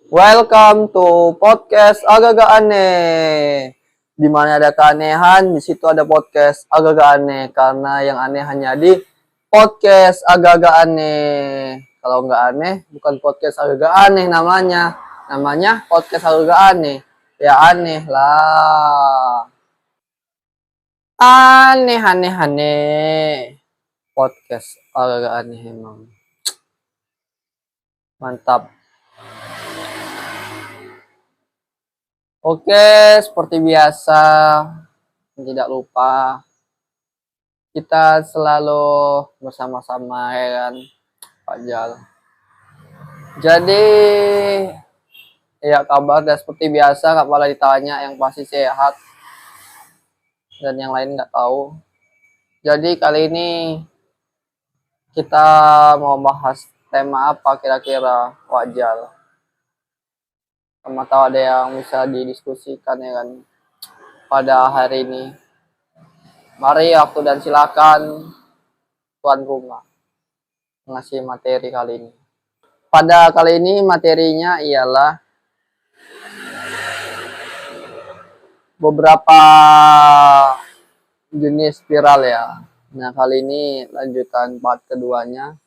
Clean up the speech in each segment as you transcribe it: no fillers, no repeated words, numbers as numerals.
Welcome to podcast agak-agak aneh. Di mana ada keanehan, di situ ada podcast agak-agak aneh. Karena yang aneh hanya di podcast agak-agak aneh. Kalau nggak aneh, bukan podcast agak-agak aneh namanya. Namanya podcast agak-agak aneh. Ya aneh lah. Aneh, aneh, aneh. Podcast agak-agak aneh emang. Mantap. Oke, seperti biasa, tidak lupa kita selalu bersama-sama ya kan, Pak Jal. Jadi ya kabar dan seperti biasa Kak Pala ditanya yang pasti sehat dan yang lain nggak tahu. Jadi kali ini kita mau bahas tema apa kira-kira Pak Jal. Sama tahu ada yang bisa didiskusikan ya kan pada hari ini. Mari waktu dan silakan tuan rumah ngasih materi kali ini. Pada kali ini materinya ialah beberapa jenis viral ya. Nah, kali ini lanjutan part keduanya.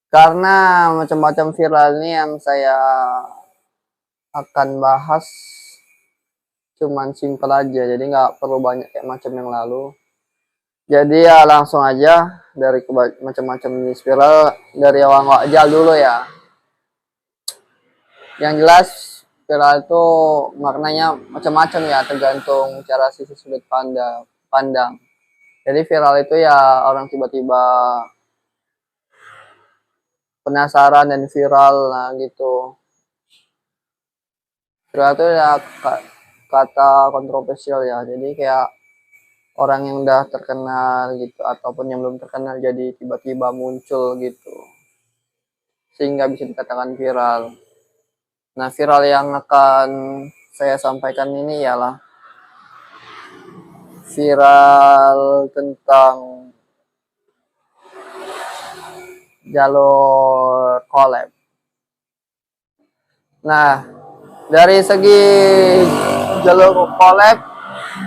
Karena macam-macam viral ini yang saya akan bahas cuman simpel aja, jadi nggak perlu banyak kayak macam yang lalu. Jadi ya langsung aja dari macam-macam jenis viral dari awal wajal dulu ya. Yang jelas viral itu maknanya macam-macam ya, tergantung cara sisi sudut pandang. Jadi viral itu ya orang tiba-tiba penasaran dan viral, nah gitu. Viral itu ya kata kontroversial ya, jadi kayak orang yang udah terkenal gitu ataupun yang belum terkenal jadi tiba-tiba muncul gitu, sehingga bisa dikatakan viral. Nah, viral yang akan saya sampaikan ini ialah viral tentang jalur collab. Nah, dari segi jalur collab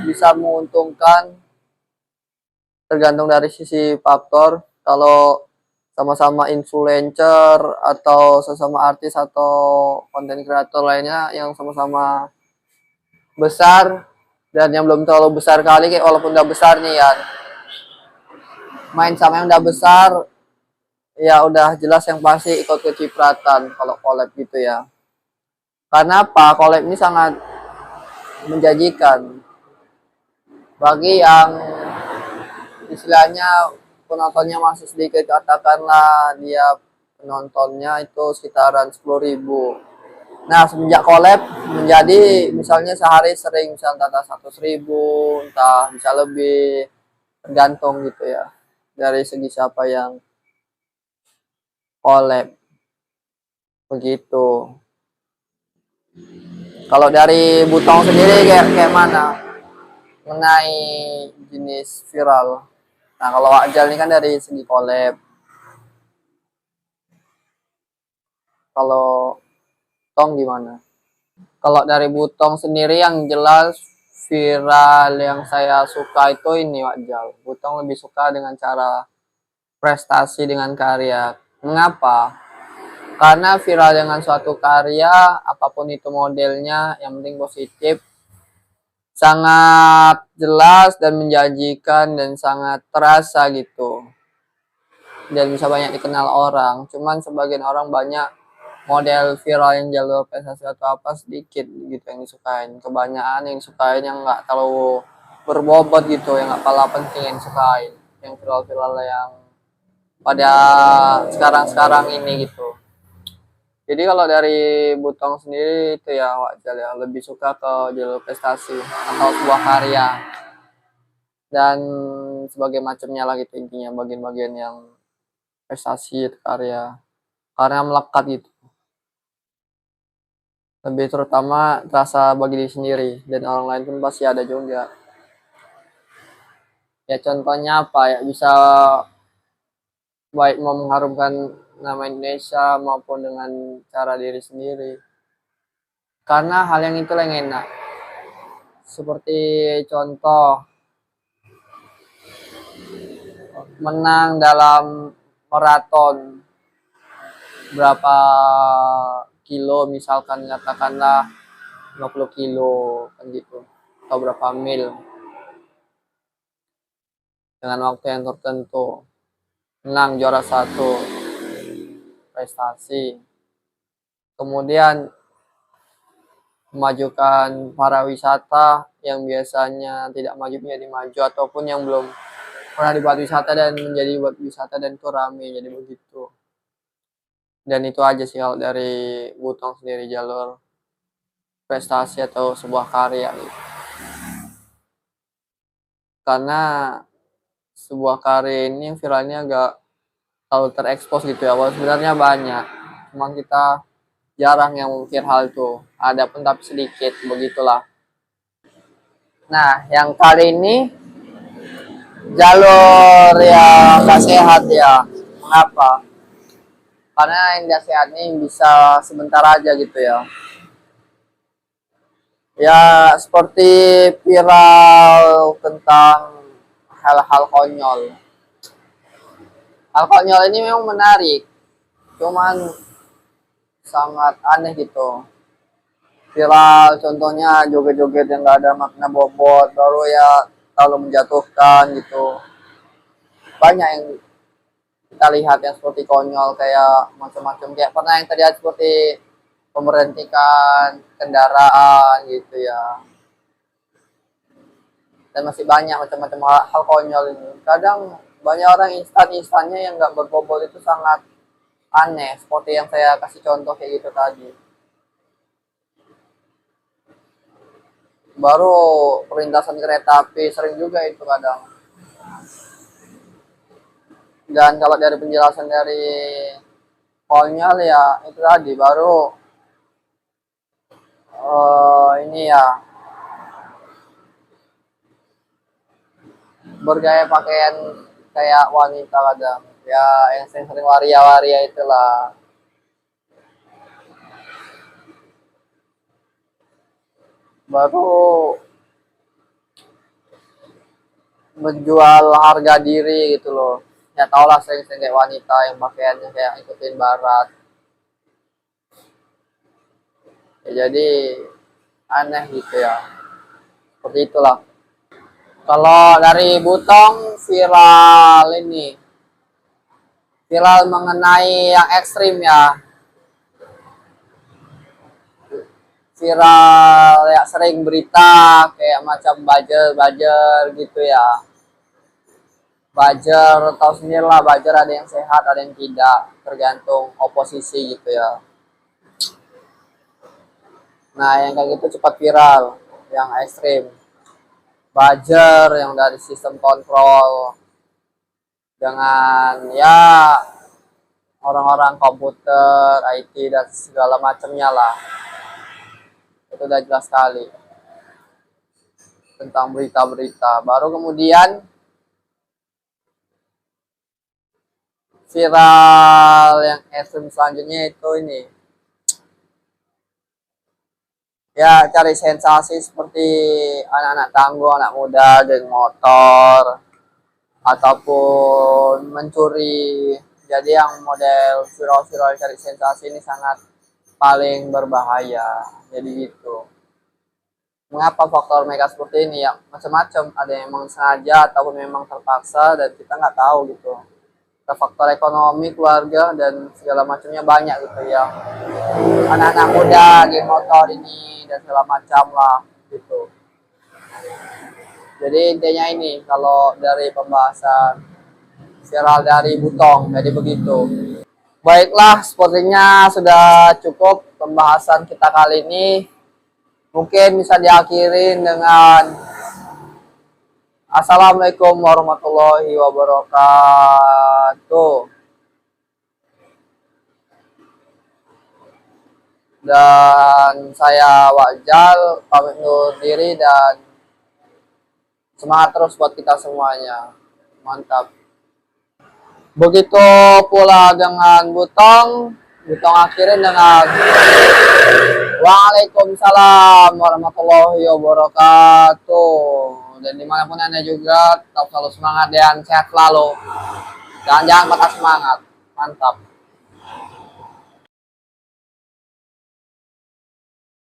bisa menguntungkan tergantung dari sisi faktor. Kalau sama-sama influencer atau sesama artis atau konten kreator lainnya yang sama-sama besar dan yang belum terlalu besar kali, kayak walaupun udah besar nih ya, main sama yang udah besar ya udah jelas yang pasti ikut kecipratan kalau collab gitu ya. Karena apa? Collab ini sangat menjanjikan bagi yang istilahnya penontonnya masih sedikit, katakanlah dia penontonnya itu sekitaran 10.000. Nah, semenjak collab menjadi misalnya sehari sering misalnya entah 100.000, entah bisa lebih, tergantung gitu ya dari segi siapa yang collab begitu. Kalau dari Butong sendiri kayak mana mengenai jenis viral? Nah, kalau Ajal ini kan dari segi collab. Kalau Tong gimana? Kalau dari Butong sendiri yang jelas viral yang saya suka itu ini Wajal. Butong lebih suka dengan cara prestasi dengan karya. Mengapa? Karena viral dengan suatu karya, apapun itu modelnya, yang penting positif, sangat jelas dan menjanjikan dan sangat terasa gitu. Dan bisa banyak dikenal orang. Cuman sebagian orang banyak model viral yang jalur prestasi atau apa sedikit gitu yang disukain. Kebanyakan yang disukain yang nggak terlalu berbobot gitu, yang nggak kalah penting yang disukain. Yang viral-viral yang pada sekarang-sekarang ini gitu. Jadi kalau dari Butong sendiri itu ya wajar ya, lebih suka ke jalur prestasi atau sebuah karya dan sebagai macamnya lah gitu, intinya bagian-bagian yang prestasi karya karena melekat gitu, lebih terutama terasa bagi diri sendiri dan orang lain pun pasti ada juga ya. Contohnya apa ya, bisa baik mau mengharumkan nama Indonesia maupun dengan cara diri sendiri. Karena hal yang itulah yang enak. Seperti contoh, menang dalam maraton berapa kilo, misalkan katakanlah 50 kilo kan gitu, atau berapa mil dengan waktu yang tertentu, menang juara satu, prestasi. Kemudian memajukan para wisata yang biasanya tidak maju menjadi maju, ataupun yang belum pernah dibuat wisata dan menjadi buat wisata dan itu rame, jadi begitu. Dan itu aja sih kalau dari Butong sendiri, jalur prestasi atau sebuah karya gitu. Karena sebuah karya ini viralnya agak terlalu terekspos gitu ya, walaupun sebenarnya banyak, cuma kita jarang yang mungkin hal itu, ada pun tapi sedikit, begitulah. Nah, yang kali ini jalur yang gak sehat ya. Mengapa? Karena yang gak sehat ini bisa sebentar aja gitu ya. Ya, seperti viral tentang hal-hal konyol. Hal konyol ini memang menarik, cuman sangat aneh gitu. Viral contohnya joget-joget yang gak ada makna bobot, baru ya terlalu menjatuhkan gitu. Banyak yang kita lihat yang seperti konyol, kayak macam-macam, kayak pernah yang terlihat seperti pemberhentikan kendaraan gitu ya. Dan masih banyak macam-macam hal konyol ini. Kadang banyak orang instan-instannya yang nggak berbobot itu sangat aneh, seperti yang saya kasih contoh kayak gitu tadi. Baru perlintasan kereta api sering juga itu kadang. Dan kalau dari penjelasan dari konyol ya itu tadi, baru ini ya, bergaya pakaian kayak wanita kadang ya, yang sering-sering waria-waria itulah. Baru menjual harga diri gitu loh. Ya tau lah, sering-sering kayak wanita yang pakaiannya kayak ikutin barat ya, jadi aneh gitu ya, seperti itulah. Kalau dari Butong viral ini, viral mengenai yang ekstrim ya, viral ya, sering berita kayak macam buzzer gitu ya. Buzzer tahu sendiri lah, buzzer ada yang sehat ada yang tidak, tergantung oposisi gitu ya. Nah yang kayak gitu cepat viral, yang ekstrim. Buzzer yang dari sistem kontrol dengan ya orang-orang komputer, IT dan segala macamnya lah. Itu udah jelas sekali tentang berita-berita. Baru kemudian viral yang ekstrim selanjutnya itu ini. Ya cari sensasi seperti anak-anak tangguh, anak muda, geng motor, ataupun mencuri. Jadi yang model viral-viral cari sensasi ini sangat paling berbahaya. Jadi gitu. Mengapa faktor mereka seperti ini ya? Macam-macam. Ada yang memang sengaja ataupun memang terpaksa dan kita nggak tahu gitu. Ada faktor ekonomi, keluarga dan segala macamnya banyak gitu ya. Anak-anak muda, geng motor ini dan segala macam lah gitu. Jadi intinya ini kalau dari pembahasan viral dari Butong, jadi begitu. Baiklah, sepertinya sudah cukup pembahasan kita kali ini. Mungkin bisa diakhiri dengan Assalamualaikum warahmatullahi wabarakatuh. Dan saya Wajal pamit undur diri dan semangat terus buat kita semuanya. Mantap. Begitu pula dengan Butong. Butong akhirin dengan Waalaikumsalam warahmatullahi wabarakatuh. Dan dimanapun Anda juga tetap selalu semangat dan sehat selalu. Dan jangan patah semangat. Mantap.